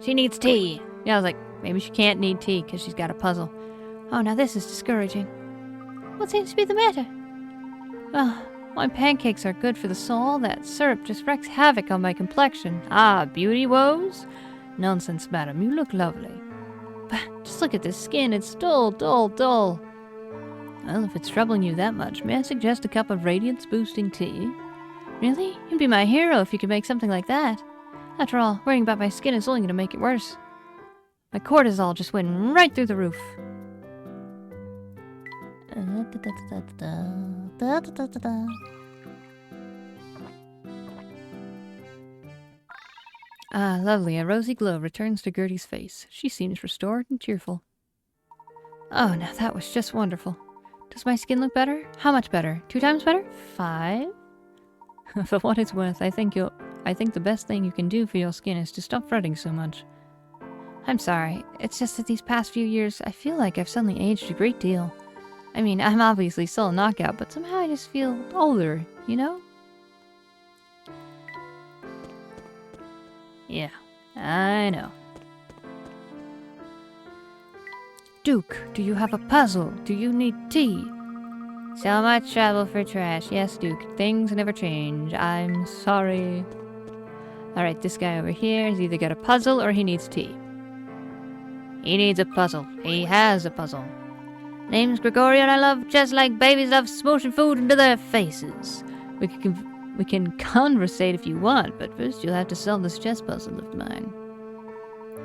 She needs tea. Yeah, I was like, maybe she can't need tea because she's got a puzzle. Oh, now this is discouraging. What seems to be the matter? Oh, my pancakes are good for the soul. That syrup just wreaks havoc on my complexion. Ah, beauty woes? Nonsense, madam. You look lovely. But just look at this skin. It's dull, dull, dull. Well, if it's troubling you that much, may I suggest a cup of radiance-boosting tea? Really? You'd be my hero if you could make something like that. After all, worrying about my skin is only going to make it worse. My cortisol just went right through the roof. Ah, lovely. A rosy glow returns to Gertie's face. She seems restored and cheerful. Oh, now that was just wonderful. Does my skin look better? How much better? 2 times better? 5? For what it's worth, I think the best thing you can do for your skin is to stop fretting so much. I'm sorry. It's just that these past few years, I feel like I've suddenly aged a great deal. I mean, I'm obviously still a knockout, but somehow I just feel older, you know? Yeah, I know. Duke, do you have a puzzle? Do you need tea? So much trouble for trash. Yes, Duke. Things never change. I'm sorry. Alright, this guy over here has either got a puzzle or he needs tea. He needs a puzzle. He has a puzzle. Name's Gregorio and I love just like babies love smooshing food into their faces. We can conversate if you want, but first you'll have to solve this chess puzzle of mine.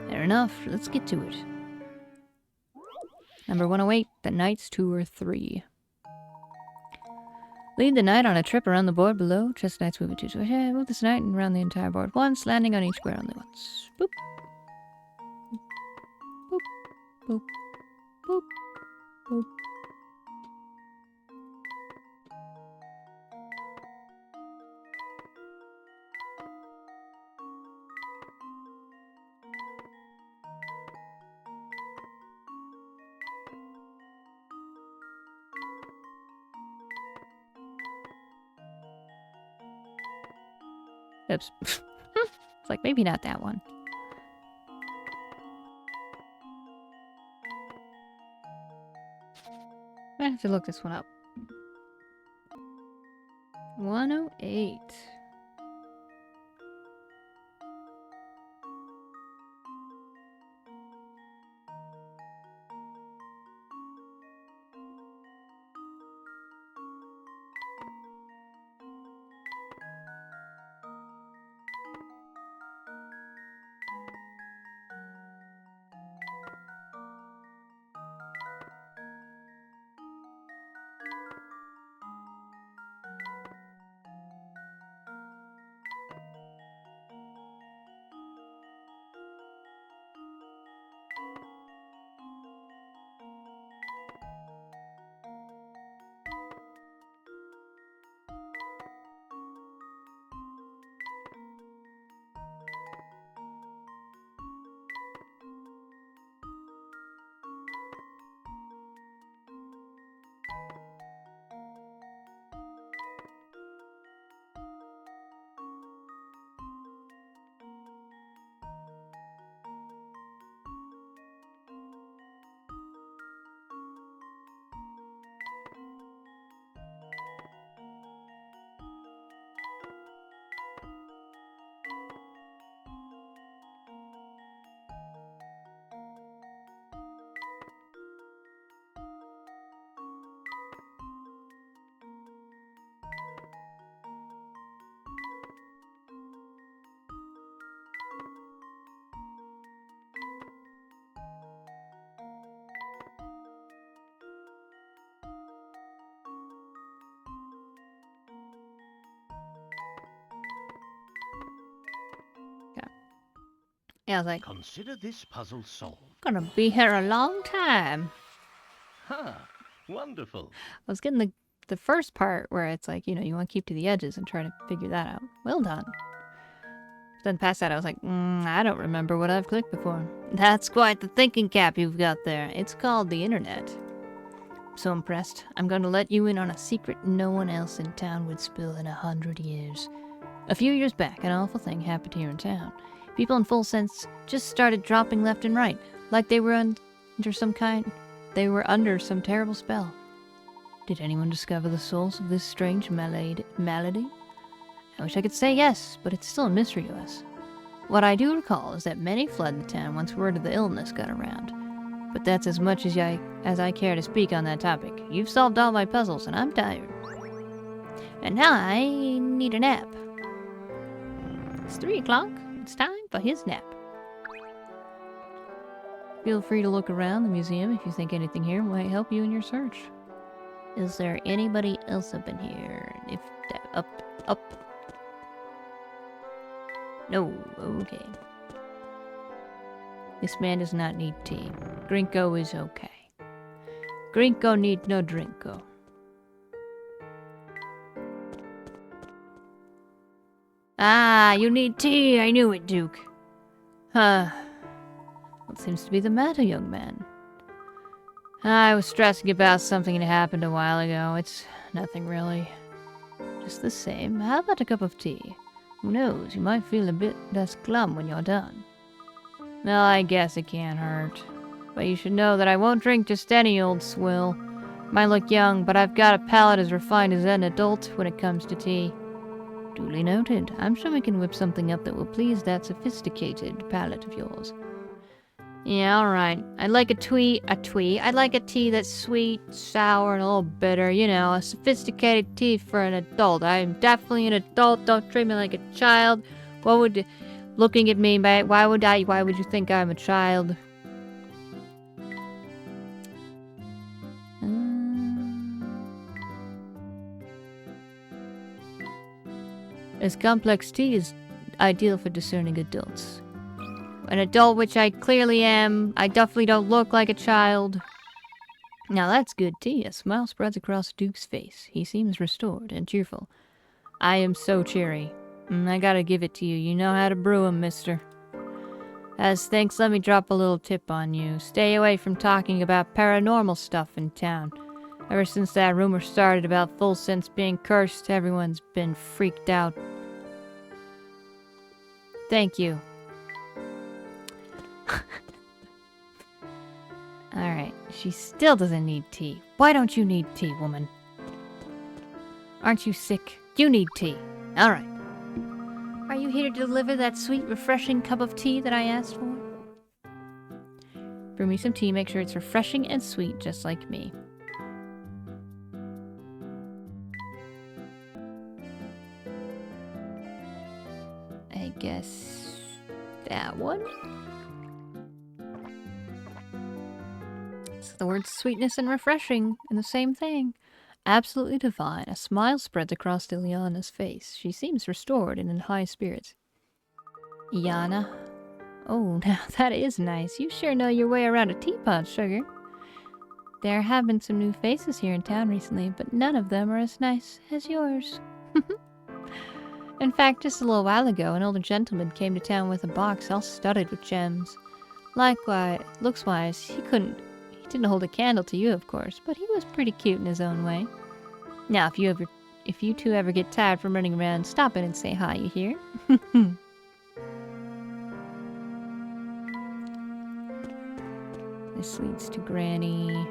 Fair enough. Let's get to it. Number 108, The Knight's Tour 3. Lead the knight on a trip around the board below. Chess knights move to move this knight and around the entire board once, landing on each square only once. Boop. Boop. Boop. Boop. Boop. Oops. It's like, maybe not that one. I have to look this one up. 108. Yeah, I was like, consider this puzzle solved. Gonna be here a long time. Ha! Wonderful. I was getting the first part where it's like, you know, you want to keep to the edges and try to figure that out. Well done. Then past that, I was like, I don't remember what I've clicked before. That's quite the thinking cap you've got there. It's called the internet. I'm so impressed. I'm going to let you in on a secret no one else in town would spill in 100 years. A few years back, an awful thing happened here in town. People in full sense just started dropping left and right, like they were under some terrible spell. Did anyone discover the source of this strange malady? I wish I could say yes, but it's still a mystery to us. What I do recall is that many fled the town once word of the illness got around. But that's as much as I care to speak on that topic. You've solved all my puzzles, and I'm tired. And now I need a nap. It's 3 o'clock. It's time for his nap. Feel free to look around the museum if you think anything here might help you in your search. Is there anybody else up in here? If up. No, okay. This man does not need tea. Grinko is okay. Grinko need no drinko. Ah, you need tea. I knew it, Duke. Huh. What seems to be the matter, young man? I was stressing about something that happened a while ago. It's nothing really. Just the same. How about a cup of tea? Who knows, you might feel a bit less glum when you're done. Well, I guess it can't hurt. But you should know that I won't drink just any old swill. Might look young, but I've got a palate as refined as an adult when it comes to tea. Duly noted. I'm sure we can whip something up that will please that sophisticated palate of yours. Yeah, alright. I'd like I'd like a tea that's sweet, sour, and a little bitter. You know, a sophisticated tea for an adult. I'm definitely an adult. Don't treat me like a child. What would... Looking at me, why would you think I'm a child? This complex tea is ideal for discerning adults. An adult, which I clearly am. I definitely don't look like a child. Now that's good tea. A smile spreads across Duke's face. He seems restored and cheerful. I am so cheery. I gotta give it to you. You know how to brew 'em, mister. As thanks, let me drop a little tip on you. Stay away from talking about paranormal stuff in town. Ever since that rumor started about Full Sense being cursed, everyone's been freaked out. Thank you. Alright, she still doesn't need tea. Why don't you need tea, woman? Aren't you sick? You need tea. Alright. Are you here to deliver that sweet, refreshing cup of tea that I asked for? Brew me some tea, make sure it's refreshing and sweet, just like me. I guess... that one? It's the words sweetness and refreshing in the same thing. Absolutely divine. A smile spreads across Ileana's face. She seems restored and in high spirits. Iana. Oh, now that is nice. You sure know your way around a teapot, sugar. There have been some new faces here in town recently, but none of them are as nice as yours. In fact, just a little while ago, an older gentleman came to town with a box all studded with gems. Likewise, looks-wise, he didn't hold a candle to you, of course, but he was pretty cute in his own way. Now, if you two ever get tired from running around, stop in and say hi, you hear? This leads to Granny.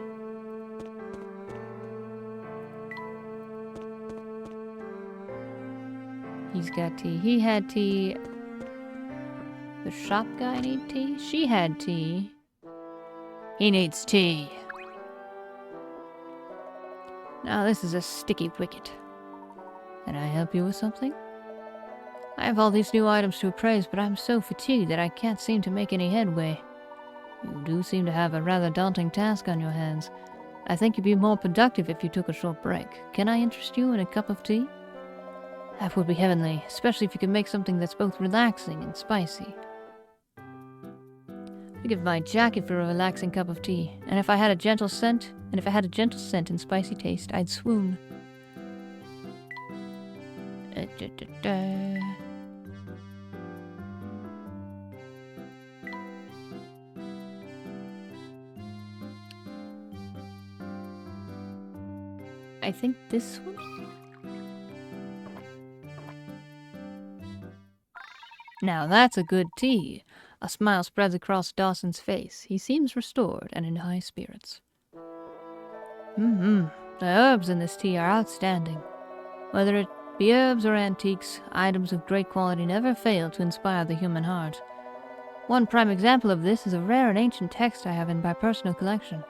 He's got tea. He had tea. The shop guy need tea? She had tea. He needs tea. Now this is a sticky wicket. Can I help you with something? I have all these new items to appraise, but I'm so fatigued that I can't seem to make any headway. You do seem to have a rather daunting task on your hands. I think you'd be more productive if you took a short break. Can I interest you in a cup of tea? That would be heavenly, especially if you could make something that's both relaxing and spicy. I'd give my jacket for a relaxing cup of tea, and if I had a gentle scent and spicy taste, I'd swoon. I think this one? Now that's a good tea. A smile spreads across Dawson's face. He seems restored and in high spirits. The herbs in this tea are outstanding. Whether it be herbs or antiques, items of great quality never fail to inspire the human heart. One prime example of this is a rare and ancient text I have in my personal collection.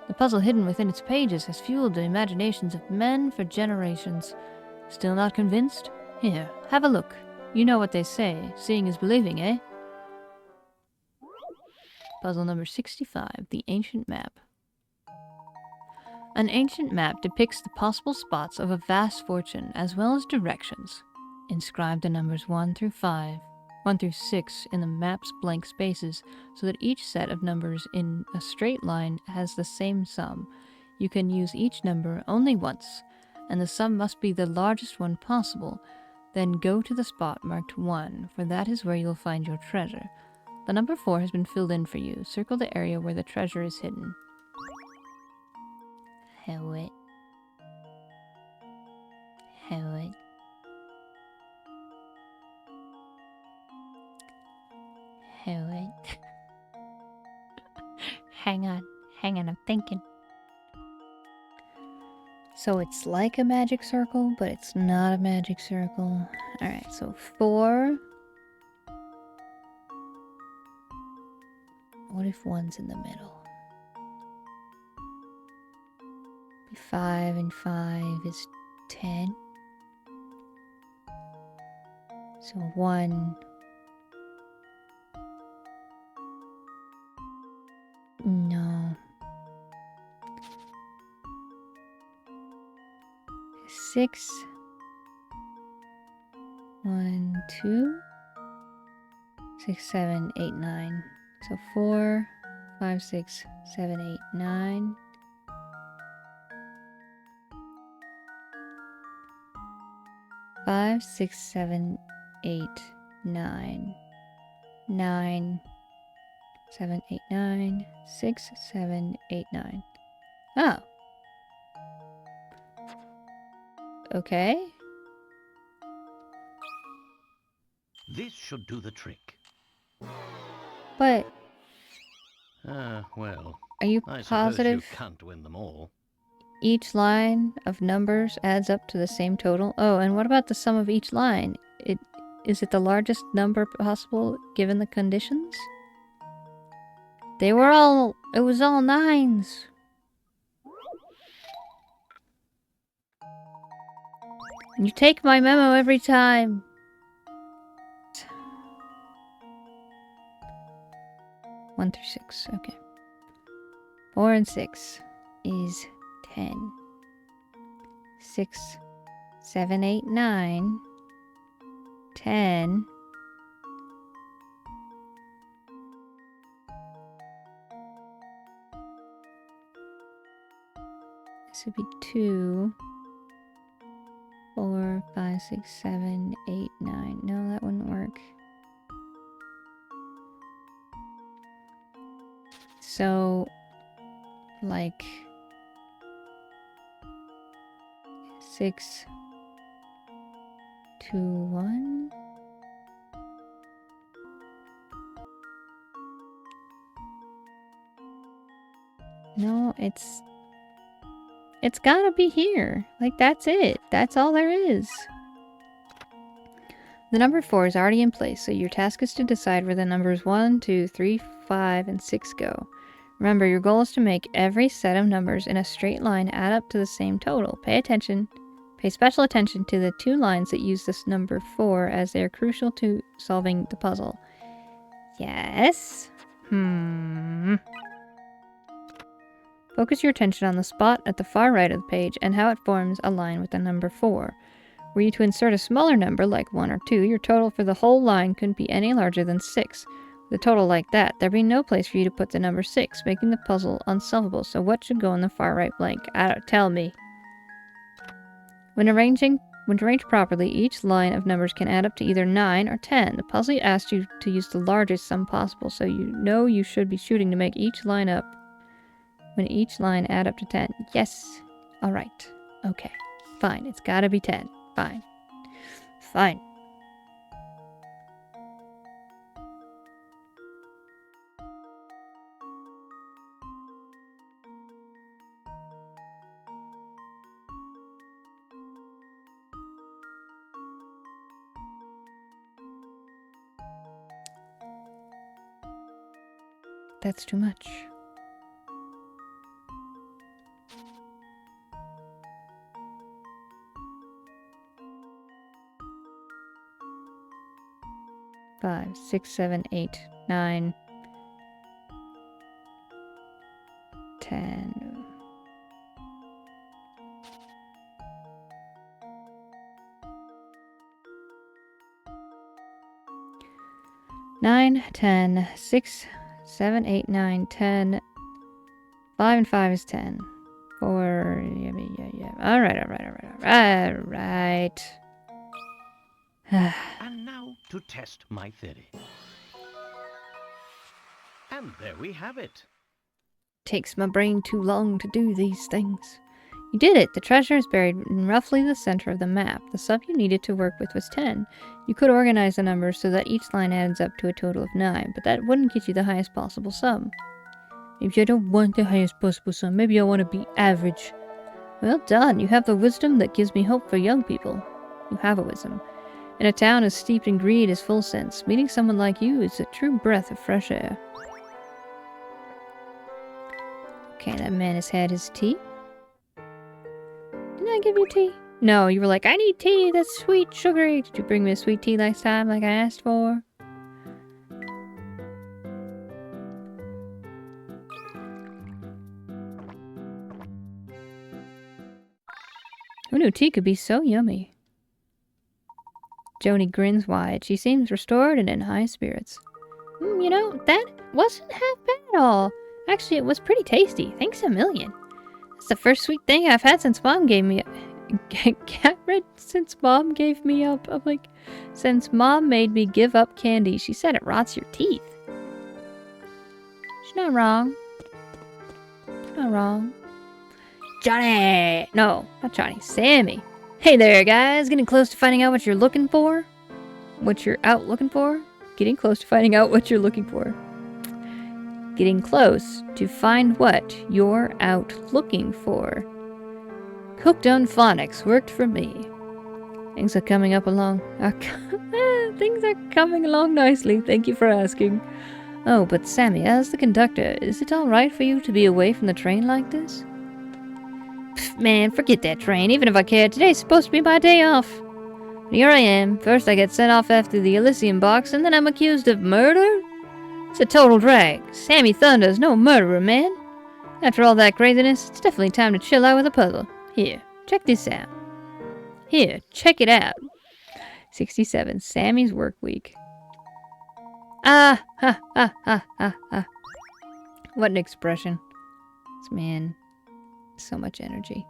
The puzzle hidden within its pages has fueled the imaginations of men for generations. Still not convinced? Here, have a look. You know what they say, seeing is believing, eh? Puzzle number 65, the ancient map. An ancient map depicts the possible spots of a vast fortune as well as directions. Inscribe the numbers 1 through 6 in the map's blank spaces so that each set of numbers in a straight line has the same sum. You can use each number only once, and the sum must be the largest one possible. Then go to the spot marked 1, for that is where you'll find your treasure. The number 4 has been filled in for you. Circle the area where the treasure is hidden. Hello. Hang on, I'm thinking. So it's like a magic circle, but it's not a magic circle. Alright, so 4. What if 1's in the middle? 5 and 5 is 10. So 1. No. 6. 1, 2. 6, 7, 8, 9. So 4, 5, 6, 7, 8, 9. 5, 6, 7, 8, 9. 9, 7, 8, 9. 6, 7, 8, 9. Oh. Okay. This should do the trick. But Well, are you I suppose positive you can't win them all. each line of numbers adds up to the same total? Oh, and what about the sum of each line? Is it the largest number possible given the conditions? It was all 9s. You take my memo every time. One through 6, okay. 4 and 6 is 10. 6, 7, 8, 9. 10. This would be 2. 4, 5, 6, 7, 8, 9. No, that wouldn't work. So, like 6, 2, 1. No, it's gotta be here. Like, that's it. That's all there is. The number 4 is already in place, so your task is to decide where the numbers 1, 2, 3, 5, and 6 go. Remember, your goal is to make every set of numbers in a straight line add up to the same total. Pay special attention to the 2 lines that use this number 4 as they are crucial to solving the puzzle. Yes? Focus your attention on the spot at the far right of the page and how it forms a line with the number 4. Were you to insert a smaller number like 1 or 2, your total for the whole line couldn't be any larger than 6. With a total like that, there'd be no place for you to put the number 6, making the puzzle unsolvable. So what should go in the far right blank? Tell me. When arranged properly, each line of numbers can add up to either 9 or 10. The puzzle asked you to use the largest sum possible, so you know you should be shooting to make each line add up to 10. Yes. Alright. Okay. Fine. It's gotta be 10. Fine. that's too much. Five, 6, 7, 8, 9, 10. Nine, 10, 6, 7, 8, 9, 10. 5 and 5 is 10. 4, yeah. Alright. And now to test my theory. And there we have it. Takes my brain too long to do these things. You did it! The treasure is buried in roughly the center of the map. The sub you needed to work with was 10. You could organize the numbers so that each line adds up to a total of 9, but that wouldn't get you the highest possible sum. Maybe I don't want the highest possible sum. Maybe I want to be average. Well done. You have the wisdom that gives me hope for young people. You have a wisdom. In a town as steeped in greed as full sense, meeting someone like you is a true breath of fresh air. Okay, that man has had his tea. Didn't I give you tea? No, you were like, I need tea that's sweet, sugary. Did you bring me a sweet tea last time like I asked for? Who knew tea could be so yummy? Joni grins wide. She seems restored and in high spirits. You know, that wasn't half bad at all. Actually, it was pretty tasty. Thanks a million. That's the first sweet thing I've had since Mom gave me... since Mom gave me up. I'm like... Since Mom made me give up candy. She said it rots your teeth. She's not wrong. She's not wrong. Johnny! No, not Johnny. Sammy. Hey there, guys. Getting close to finding out what you're looking for? What you're out looking for? Getting close to finding out what you're looking for. Getting close to find what you're out looking for. Cooked on phonics worked for me. Things are coming up along. Things are coming along nicely. Thank you for asking. Oh, but Sammy, as the conductor, is it alright for you to be away from the train like this? Pfft, man, forget that train. Even if I cared, today's supposed to be my day off. But here I am. First I get sent off after the Elysium box, and then I'm accused of murder? It's a total drag. Sammy Thunder's no murderer, man. After all that craziness, it's definitely time to chill out with a puzzle. Here, check this out. Here, check it out. 67. Sammy's work week. Ah, ha, ha, ha, ha, ha. What an expression. This man, so much energy.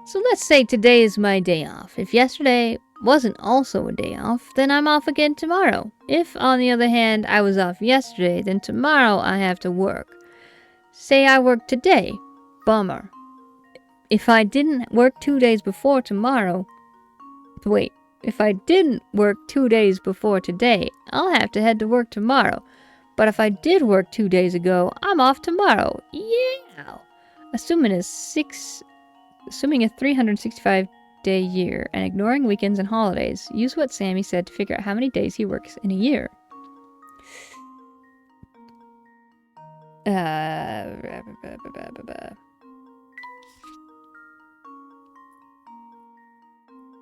So let's say today is my day off. If yesterday wasn't also a day off, then I'm off again tomorrow. If, on the other hand, I was off yesterday, then tomorrow I have to work. Say I work today. Bummer. If I didn't work 2 days before tomorrow... Wait. If I didn't work 2 days before today, I'll have to head to work tomorrow. But if I did work 2 days ago, I'm off tomorrow. Yeah! Assuming a 365-day year and ignoring weekends and holidays, use what Sammy said to figure out how many days he works in a year.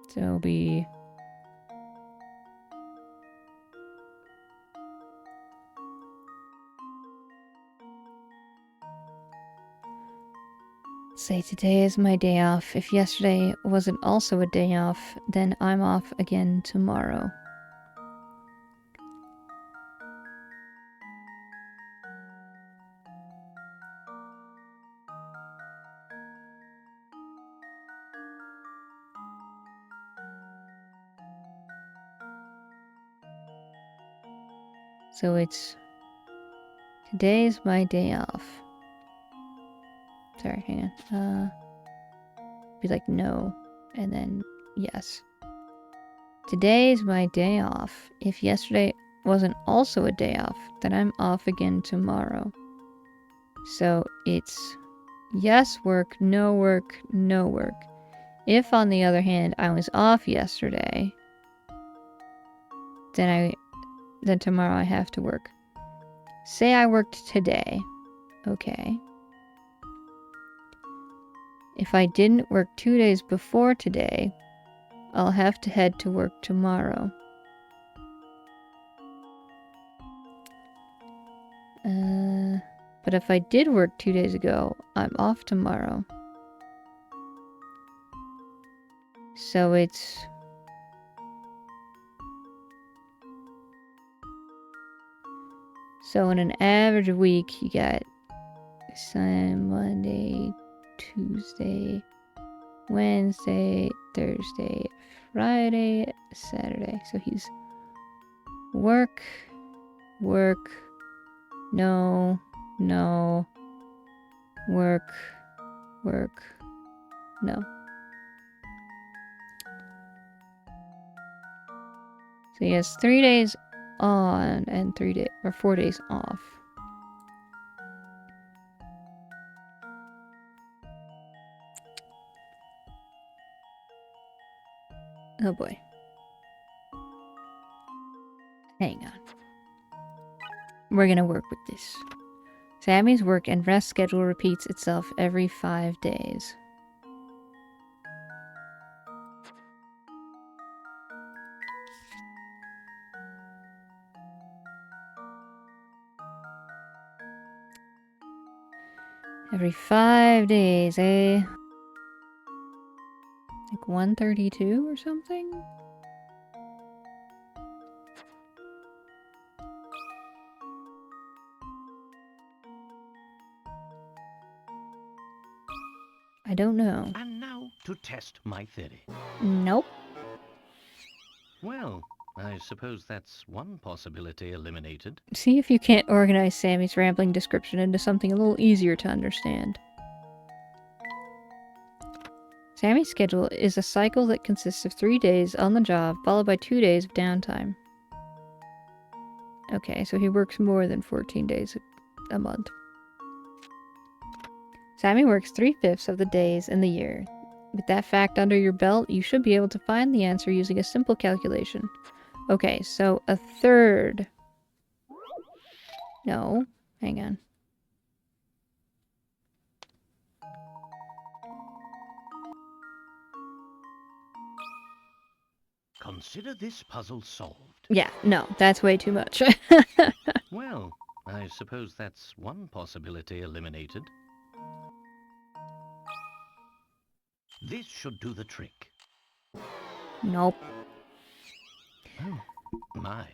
So it'll be... Say today is my day off. If yesterday wasn't also a day off, then I'm off again tomorrow. So it's... Today's my day off. Sorry, hang on. Be like no, and then yes. Today's my day off. If yesterday wasn't also a day off, then I'm off again tomorrow. So it's yes work, no work, no work. If, on the other hand, I was off yesterday, then tomorrow I have to work. Say I worked today. Okay. If I didn't work 2 days before today, I'll have to head to work tomorrow. But if I did work 2 days ago, I'm off tomorrow. So it's... So in an average week, you got Monday, Tuesday, Wednesday, Thursday, Friday, Saturday. So he's work, no, work, no. So he has 3 days on and 4 days off. Oh boy. Hang on. We're gonna work with this. Sammy's work and rest schedule repeats itself every 5 days. Every 5 days, eh? Like 132 or something? I don't know. And now to test my theory. Nope. Well, I suppose that's one possibility eliminated. See if you can't organize Sammy's rambling description into something a little easier to understand. Sammy's schedule is a cycle that consists of 3 days on the job, followed by 2 days of downtime. Okay, so he works more than 14 days a month. Sammy works 3/5 of the days in the year. With that fact under your belt, you should be able to find the answer using a simple calculation. Okay, so a third. No, hang on. Consider this puzzle solved. Yeah, no, that's way too much. Well, I suppose that's one possibility eliminated. This should do the trick. Nope. Oh, my.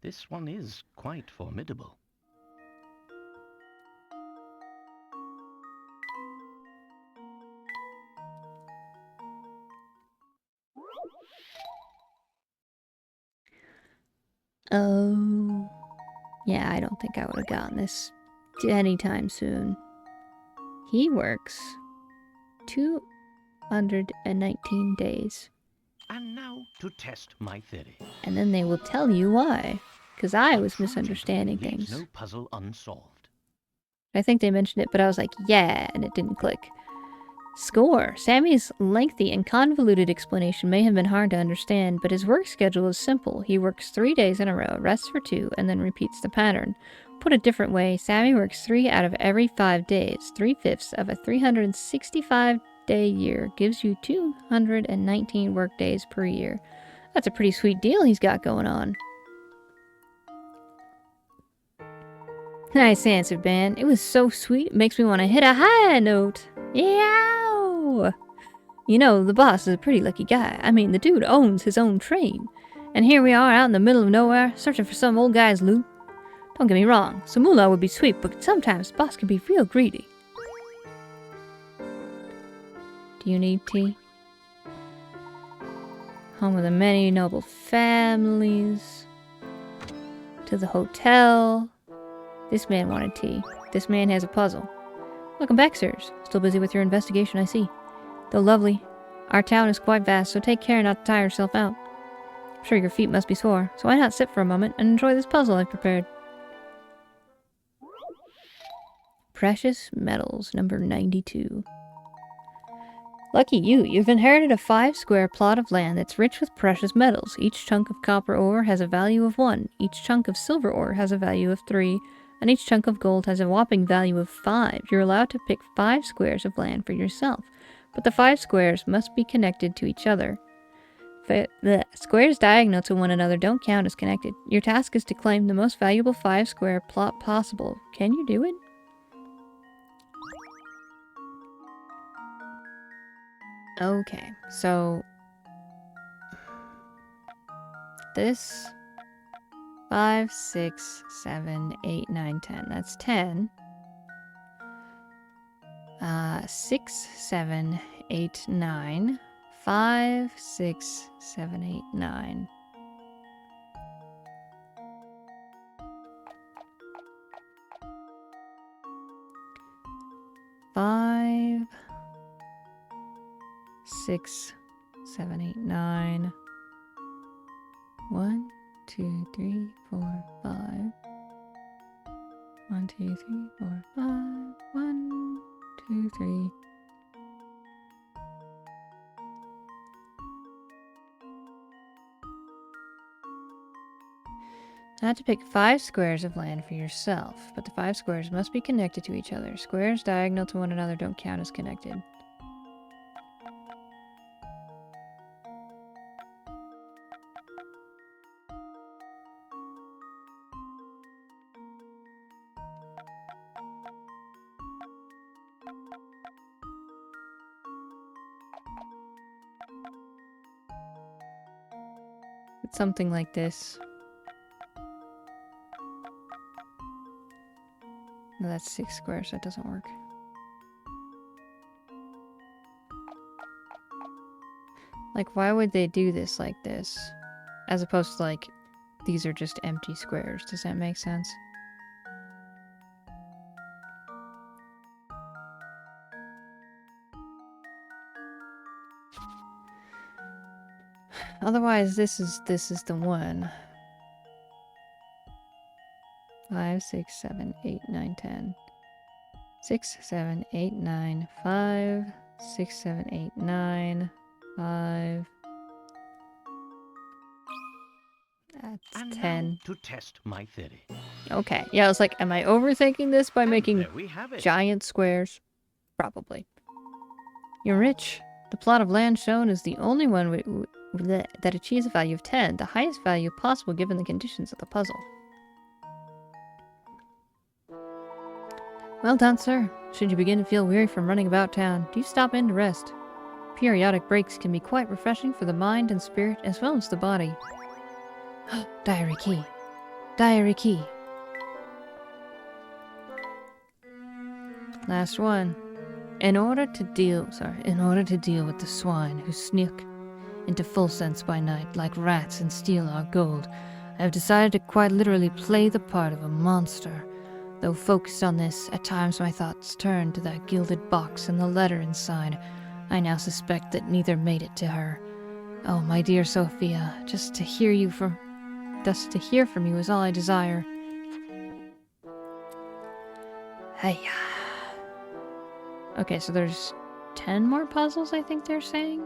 This one is quite formidable. Oh. Yeah, I don't think I would have gotten this anytime soon. He works 219 days. And now to test my theory. And then they will tell you why. Because I was misunderstanding Leaves things. no puzzle unsolved. I think they mentioned it, but I was like, yeah, and it didn't click. Score. Sammy's lengthy and convoluted explanation may have been hard to understand, but his work schedule is simple. He works 3 days in a row, rests for 2, and then repeats the pattern. Put a different way, Sammy works 3 out of every 5 days. 3/5 of a 365-day year gives you 219 work days per year. That's a pretty sweet deal he's got going on. Nice answer, Ben. It was so sweet, it makes me want to hit a high note. Yow! You know, the boss is a pretty lucky guy. I mean, the dude owns his own train. And here we are out in the middle of nowhere, searching for some old guy's loot. Don't get me wrong, some moolah would be sweet, but sometimes the boss can be real greedy. Do you need tea? Home of the many noble families. To the hotel. This man wanted tea. This man has a puzzle. Welcome back, sirs. Still busy with your investigation, I see. Though lovely, our town is quite vast, so take care not to tire yourself out. I'm sure your feet must be sore, so why not sit for a moment and enjoy this puzzle I've prepared. Precious Metals, number 92. Lucky you, you've inherited a 5-square plot of land that's rich with precious metals. Each chunk of copper ore has a value of 1. Each chunk of silver ore has a value of 3. and each chunk of gold has a whopping value of 5. You're allowed to pick 5 squares of land for yourself, but the 5 squares must be connected to each other. The squares diagonal to one another don't count as connected. Your task is to claim the most valuable 5 square plot possible. Can you do it? Okay, so this 5, 6, 7, 8, 9, 10. That's 10. 6, 7, 8, 9. 5, 6, 7, 8, 9. Five, 6, 7, 8, 9. 1, 2, 3, 4, 5. 1, 2, 3, 4, 5. 1, 2, 3. You have to pick 5 squares of land for yourself, but the 5 squares must be connected to each other. Squares diagonal to one another don't count as connected. It's something like this. No, that's 6 squares. That doesn't work. Like, why would they do this like this? As opposed to, like, these are just empty squares. Does that make sense? Otherwise, this is the one. 5, 6, 7, 8, 9, 10. 6, 7, 8, 9. 5, 6, 7, 8, 9. 5. That's And 10. now to test my theory. Okay. Yeah, I was like, am I overthinking this by making There we have it. giant squares? Probably. You're rich. The plot of land shown is the only one that achieves a value of 10, the highest value possible given the conditions of the puzzle. Well done, sir. Should you begin to feel weary from running about town, do stop in to rest. Periodic breaks can be quite refreshing for the mind and spirit as well as the body. Diary key. Diary key. Last one. In order to deal with the swine who sneak into full sense by night like rats and steal our gold, I have decided to quite literally play the part of a monster. Though focused on this, at times my thoughts turn to that gilded box and the letter inside. I now suspect that neither made it to her. Oh, my dear Sophia, just to hear from you is all I desire. Hey. Okay, so there's 10 more puzzles, I think they're saying?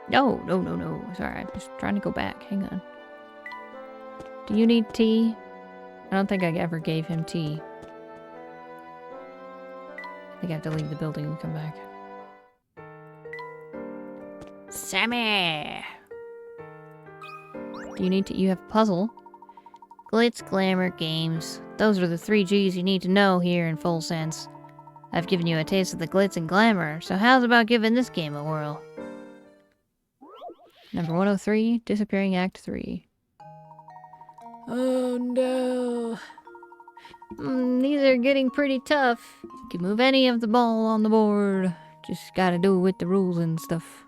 No. Sorry, I'm just trying to go back. Hang on. Do you need tea? I don't think I ever gave him tea. I think I have to leave the building and come back. Sammy! Do you need to... You have a puzzle? Glitz, glamour, games. Those are the 3 G's you need to know here in full sense. I've given you a taste of the glitz and glamour, so how's about giving this game a whirl? Number 103, Disappearing Act 3. Oh no. These are getting pretty tough. You can move any of the ball on the board. Just gotta do it with the rules and stuff.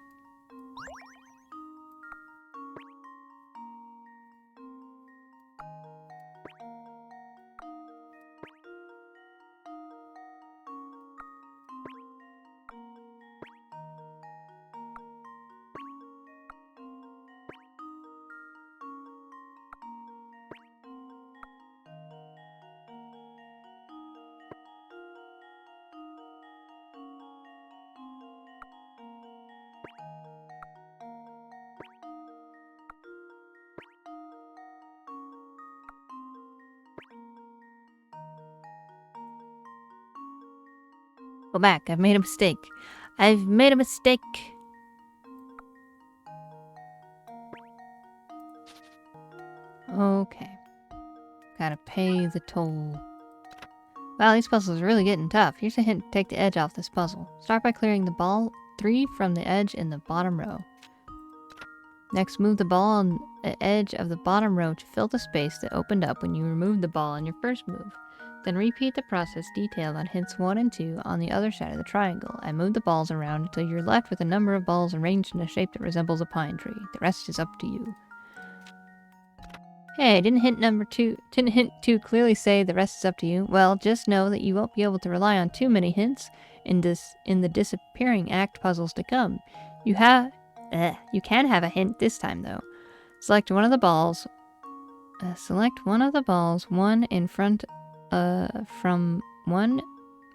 Go back. I've made a mistake. I've made a mistake. Okay. Gotta pay the toll. Wow, these puzzles are really getting tough. Here's a hint to take the edge off this puzzle. Start by clearing the ball 3 from the edge in the bottom row. Next, move the ball on the edge of the bottom row to fill the space that opened up when you removed the ball on your first move. Then repeat the process detailed on hints 1 and 2 on the other side of the triangle, and move the balls around until you're left with a number of balls arranged in a shape that resembles a pine tree. The rest is up to you. Hey, didn't hint 2 clearly say the rest is up to you? Well, just know that you won't be able to rely on too many hints in the disappearing act puzzles to come. You can have a hint this time though. Select one of the balls. One in front from one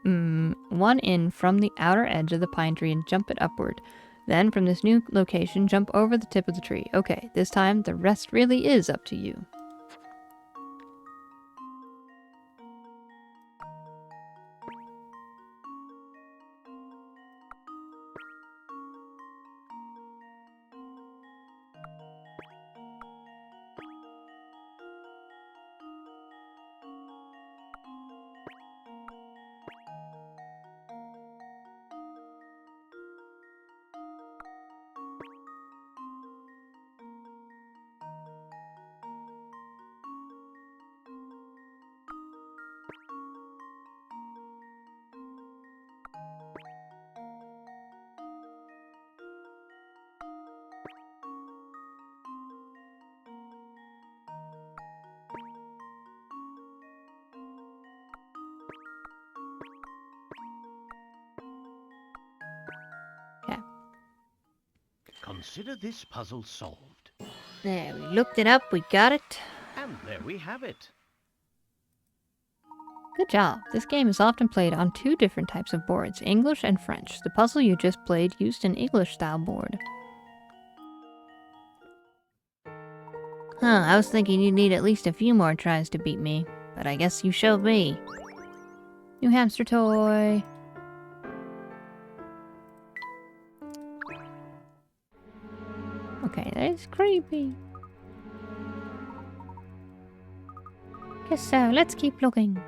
in from the outer edge of the pine tree and jump it upward. Then, from this new location, jump over the tip of the tree. Okay, this time the rest really is up to you. Consider this puzzle solved. There, we looked it up, we got it. And there we have it. Good job. This game is often played on 2 different types of boards, English and French. The puzzle you just played used an English-style board. I was thinking you'd need at least a few more tries to beat me, but I guess you showed me. New hamster toy. Okay, that is creepy. Guess so, let's keep looking.